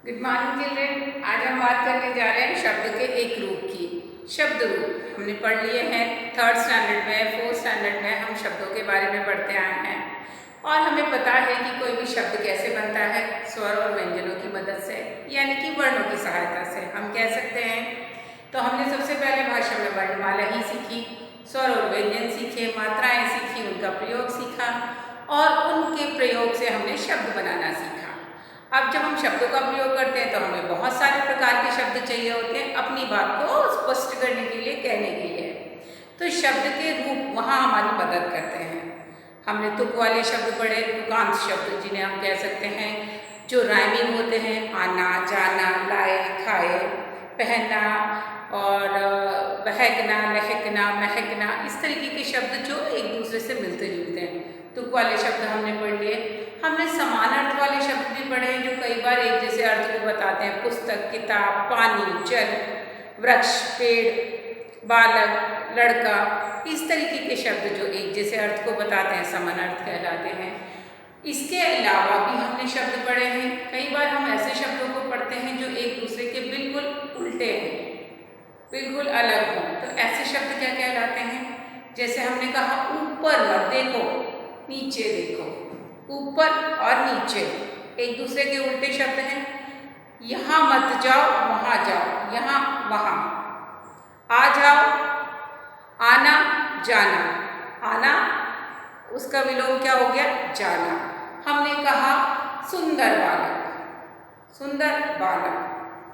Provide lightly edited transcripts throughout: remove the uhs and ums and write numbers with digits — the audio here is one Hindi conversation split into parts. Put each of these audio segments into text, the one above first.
Good morning children. आज हम बात करने जा रहे हैं शब्द के एक रूप की। शब्द रूप हमने पढ़ लिए हैं थर्ड स्टैंडर्ड में, फोर्थ स्टैंडर्ड में हम शब्दों के बारे में पढ़ते आए हैं और हमें पता है कि कोई भी शब्द कैसे बनता है, स्वर और व्यंजनों की मदद से, यानी कि वर्णों की सहायता से हम कह सकते हैं। तो हमने सबसे पहले भाषा में वर्णमाला ही सीखी, स्वर और व्यंजन सीखे, मात्राएं सीखी, उनका प्रयोग सीखा और उनके प्रयोग से हमने शब्द बनाना सीखा। अब जब हम शब्दों का प्रयोग करते हैं तो हमें बहुत सारे प्रकार के शब्द चाहिए होते हैं अपनी बात को स्पष्ट करने के लिए, कहने के लिए। तो शब्द के रूप वहाँ हमारी मदद करते हैं। हमने तुक वाले शब्द पढ़े, तुकांत शब्द जिन्हें हम कह सकते हैं, जो राइमिंग होते हैं, आना, जाना, लाए, खाए, पहनना और बहकना, लहकना, महकना, इस तरीके के शब्द जो एक दूसरे से मिलते जुलते हैं। तुक वाले शब्द हमने पढ़ लिए। हमने समान अर्थ वाले शब्द भी पढ़े हैं जो कई बार एक जैसे अर्थ को बताते हैं। पुस्तक, किताब, पानी, जल, वृक्ष, पेड़, बालक, लड़का, इस तरीके के शब्द जो एक जैसे अर्थ को बताते हैं समान अर्थ कहलाते हैं। इसके अलावा भी हमने शब्द पढ़े हैं। कई बार हम ऐसे शब्दों को पढ़ते हैं जो एक दूसरे के बिल्कुल उल्टे हैं, बिल्कुल अलग हों। तो ऐसे शब्द क्या कहलाते हैं? जैसे हमने कहा ऊपर मत देखो, नीचे देखो। ऊपर और नीचे एक दूसरे के उल्टे शब्द हैं। यहाँ मत जाओ, वहाँ जाओ, यहाँ वहाँ। आ जाओ, आना, जाना। आना उसका विलोम क्या हो गया? जाना। हमने कहा सुंदर बालक, सुंदर बालक,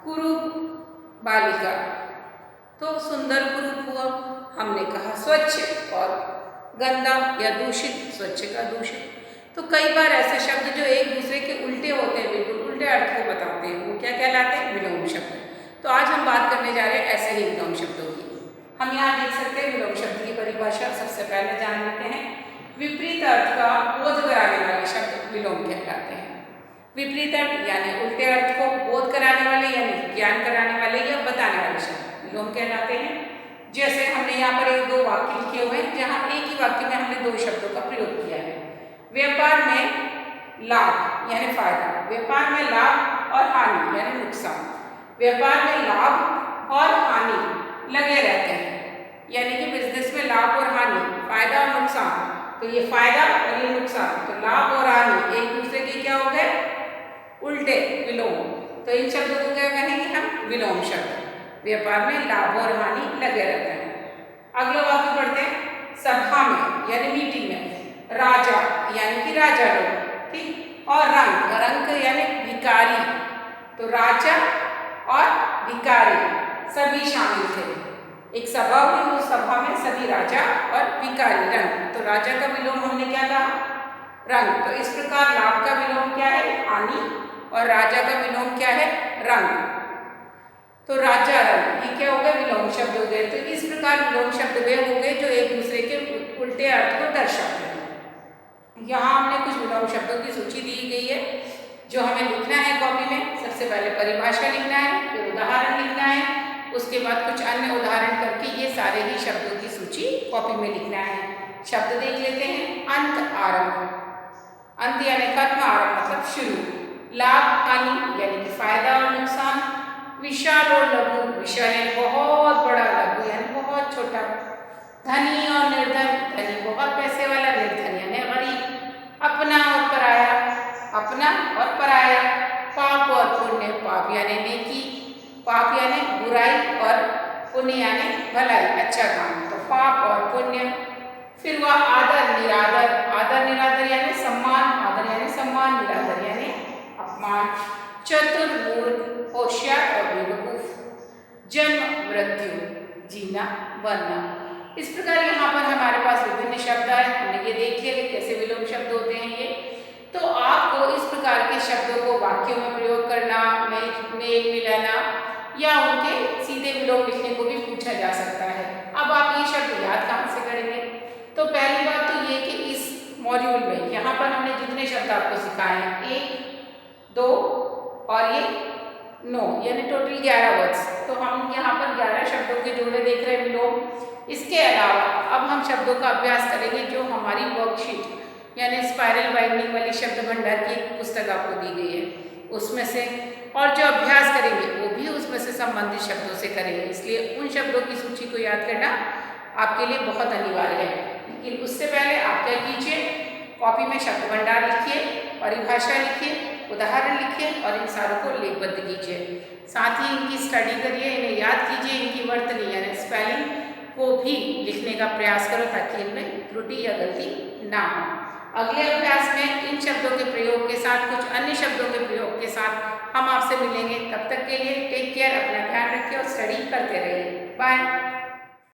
कुरूप बालिका, तो सुंदर कुरूप हुआ। हमने कहा स्वच्छ और गंदा या दूषित, स्वच्छ का दूषित। तो कई बार ऐसे शब्द जो एक दूसरे के उल्टे होते हैं, बिल्कुल उल्टे अर्थ को बताते हैं, वो क्या कहलाते हैं? विलोम शब्द। तो आज हम बात करने जा रहे हैं ऐसे ही विलोम शब्दों की। हम यहाँ देख सकते हैं विलोम शब्द की परिभाषा। सबसे पहले जान लेते हैं। विपरीत अर्थ का बोध कराने वाले शब्द विलोम कहलाते हैं। विपरीत अर्थ यानी उल्टे अर्थ को बोध कराने वाले यानी ज्ञान कराने वाले या बताने वाले शब्द विलोम कहलाते हैं। जैसे हमने यहाँ पर एक दो वाक्य लिखे हुए हैं जहाँ एक ही वाक्य में हमने दो शब्दों का प्रयोग किया है। व्यापार में लाभ यानी फायदा, व्यापार में लाभ और हानि यानी नुकसान। व्यापार में लाभ और हानि लगे रहते हैं, यानी कि बिजनेस में लाभ और हानि, फायदा और नुकसान। तो ये फायदा और ये नुकसान, तो लाभ और हानि एक दूसरे के क्या हो गए? उल्टे, विलोम। तो इन शब्दों को क्या कहेंगे हम? विलोम शब्द। व्यापार में लाभ और हानि लगे रहते हैं। अगला वाक्य पढ़ते हैं। सभा में यानी मीटिंग में, राजा यानी कि राजा लोग, ठीक, और रंग, रंग यानी भिखारी। तो राजा और भिखारी सभी शामिल थे। एक सभा हुई, उस सभा में सभी राजा और भिखारी, रंग। तो राजा का विलोम हमने क्या कहा? रंग। तो इस प्रकार लाभ का विलोम क्या है? हानि, और राजा का विलोम क्या है? रंग। तो राजा, रंग, ये क्या हो गए? विलोम शब्द हो गए। तो इस प्रकार विलोम शब्द वे हो गए जो एक दूसरे के उल्टे अर्थ को दर्शाते हैं। यहाँ हमने कुछ विलोम शब्दों की सूची दी गई है जो हमें लिखना है कॉपी में। सबसे पहले परिभाषा लिखना है, फिर उदाहरण लिखना है, उसके बाद कुछ अन्य उदाहरण करके ये सारे ही शब्दों की सूची कॉपी में लिखना है। शब्द देख लेते हैं। अंत, आरंभ। अंत यानी खत्म, आरंभ मतलब शुरू। लाभ, हानि यानी कि फायदा और नुकसान। विशाल और लघु, विशाल यानी बहुत बड़ा, लघु यानी बहुत छोटा। धनी और निर्धन, धनी बहुत पैसे वाला, निर्धन यानी गरीब। अपना और पराया, अपना और पराया। पाप और पुण्य, पाप यानी नेकी, पाप यानी बुराई और पुण्य यानी भलाई, अच्छा काम। तो पाप और पुण्य। फिर वह आदर, निरादर, आदर निरादर यानी सम्मान, आदर यानी सम्मान, निरादर यानी अपमान। चतुर, मूर्ख, होशियार और बेवकूफ। जन्म, मृत्यु, जीना, मरना। इस प्रकार यहाँ पर हमारे पास विभिन्न शब्द आए। हमने ये देख लिया कि कैसे विलोम शब्द होते हैं ये। तो आपको इस प्रकार के शब्दों को वाक्यों में प्रयोग करना, मेल मिलाना या उनके सीधे विलोम लिखने को भी पूछा जा सकता है। अब आप ये शब्द याद कहाँ से करेंगे? तो पहली बात तो ये कि इस मॉड्यूल में यहाँ पर हमने जितने शब्द आपको सिखाए हैं, 1, 2 और ये 9, यानी टोटल 11 वर्ड्स। तो हम यहाँ पर 11 शब्दों के जोड़े देख रहे हैं विलोम। इसके अलावा अब हम शब्दों का अभ्यास करेंगे जो हमारी वर्कशीट यानी स्पाइरल बाइंडिंग वाली शब्द भंडार की पुस्तक आपको दी गई है, उसमें से, और जो अभ्यास करेंगे वो भी उसमें से संबंधित शब्दों से करेंगे। इसलिए उन शब्दों की सूची को याद करना आपके लिए बहुत अनिवार्य है। लेकिन उससे पहले आप क्या कीजिए, कॉपी में शब्द भंडार लिखिए, परिभाषा लिखिए, उदाहरण लिखिए और इन सारों को लेखबद्ध कीजिए। साथ ही इनकी स्टडी करिए, इन्हें याद कीजिए, इनकी वर्तनी यानी स्पेलिंग को भी लिखने का प्रयास करो ताकि इनमें त्रुटि या गलती ना हो। अगले अभ्यास में इन शब्दों के प्रयोग के साथ कुछ अन्य शब्दों के प्रयोग के साथ हम आपसे मिलेंगे। तब तक के लिए टेक केयर, अपना ध्यान रखिए और स्टडी करते रहिए। बाय।